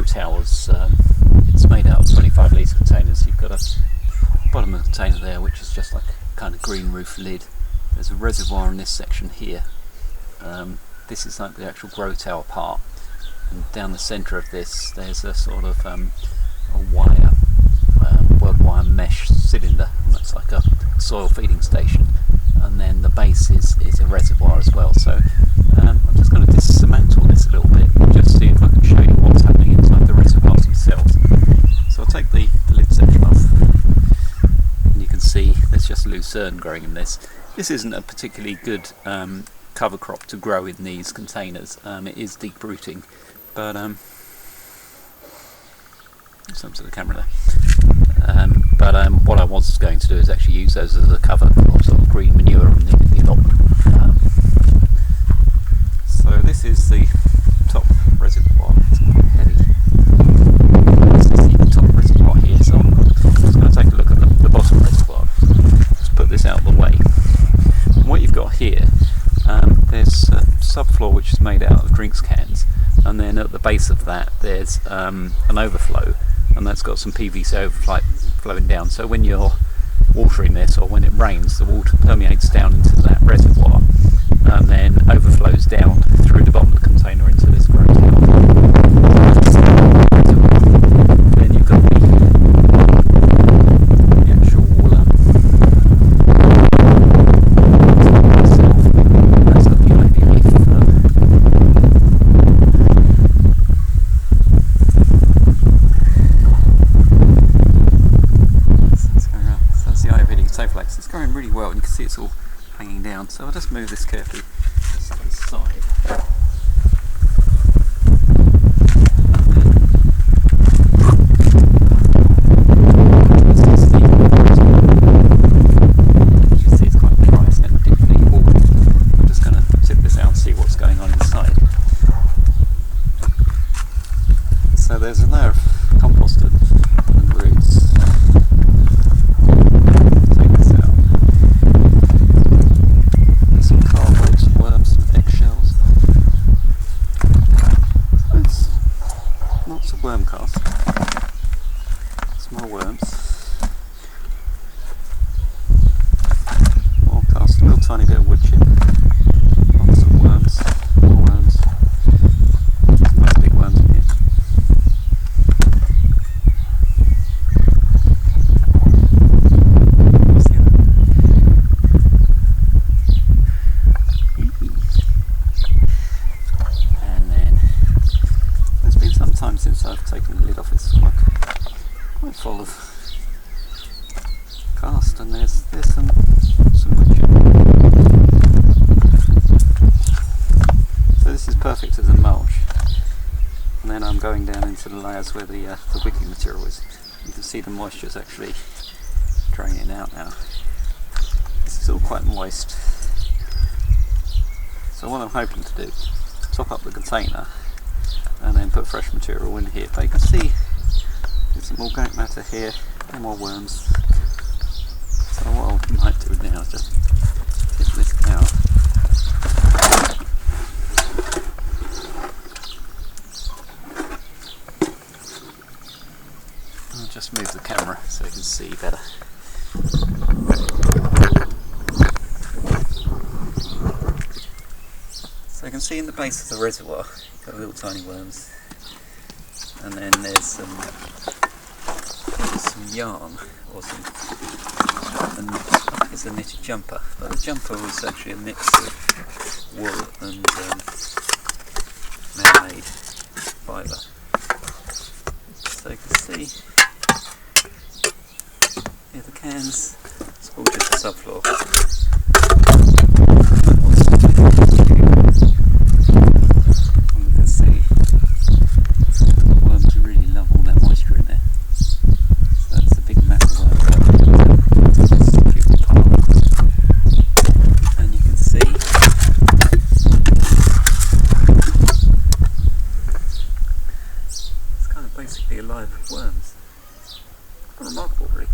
grow towers. It's made out of 25 litre containers. You've got a bottom of the container there, which is just like a kind of green roof lid. There's a reservoir in this section here. This is like the actual grow tower part, and down the centre of this there's a sort of a wire, world wire mesh cylinder, and that's like a soil feeding station, and then the base is a reservoir as well. So I'm just going to dismantle this a little bit, just see if I can show you what's happening inside the reservoirs themselves. So I'll take the lid section off, and you can see there's just lucerne growing in this. This isn't a particularly good cover crop to grow in these containers. It is deep rooting, but some to the camera there. What I was going to do is actually use those as a cover of sort of green manure on the allotment. So this is the top reservoir. It's quite heavy. This is the top reservoir here, so I'm just going to take a look at the bottom reservoir. Just put this out of the way. And what you've got here, there's a subfloor which is made out of drinks cans, and then at the base of that there's an overflow, and that's got some PVC overflow flowing down. So when you're watering this, or when it rains, the water permeates down into that reservoir and then overflows down through the bottom of the container into this grow tower. Then you've got the actual that's got the ivy leaf. So that's the ivy leaf tophlax. It's growing really well, and you can see it's all hanging down. So I'll just move this carefully just to the side. So there's a layer of compost and roots. Take this out. There's some cardboard, some worms, some eggshells. So it's lots of worm cast. Small worms. More cast, a little tiny bit of wood chip. Lots of worms, more worms. Nice big worms in here. Since I've taken the lid off, it's quite full of cast, and there's some wood chip. So this is perfect as a mulch, and then I'm going down into the layers where the wicking material is. You can see the moisture is actually draining out now. This is all quite moist. So what I'm hoping to do, top up the container and then put fresh material in here. But you can see there's some organic matter here, and more worms. So what I might do now is just tip this out. I'll just move the camera so you can see better. So you can see in the base of the reservoir, got little tiny worms, and then there's some yarn, or some, and I think it's a knitted jumper, but the jumper was actually a mix of wool and man-made fibre. So you can see here the cans, it's all just the subfloor. Basically alive with worms. Quite remarkable, really.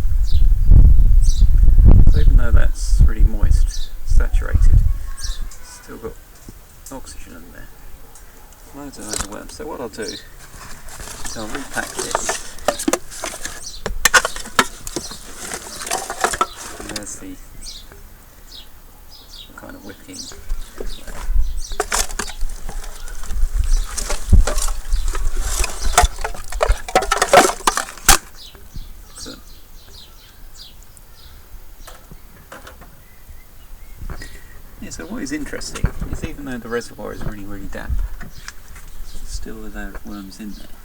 So even though that's really moist, saturated, it's still got oxygen in there. Loads and loads of worms. So what I'll do So I'll repack this. And there's the kind of whipping. Excellent. Yeah, so what is interesting is even though the reservoir is really, really damp, still there are worms in there.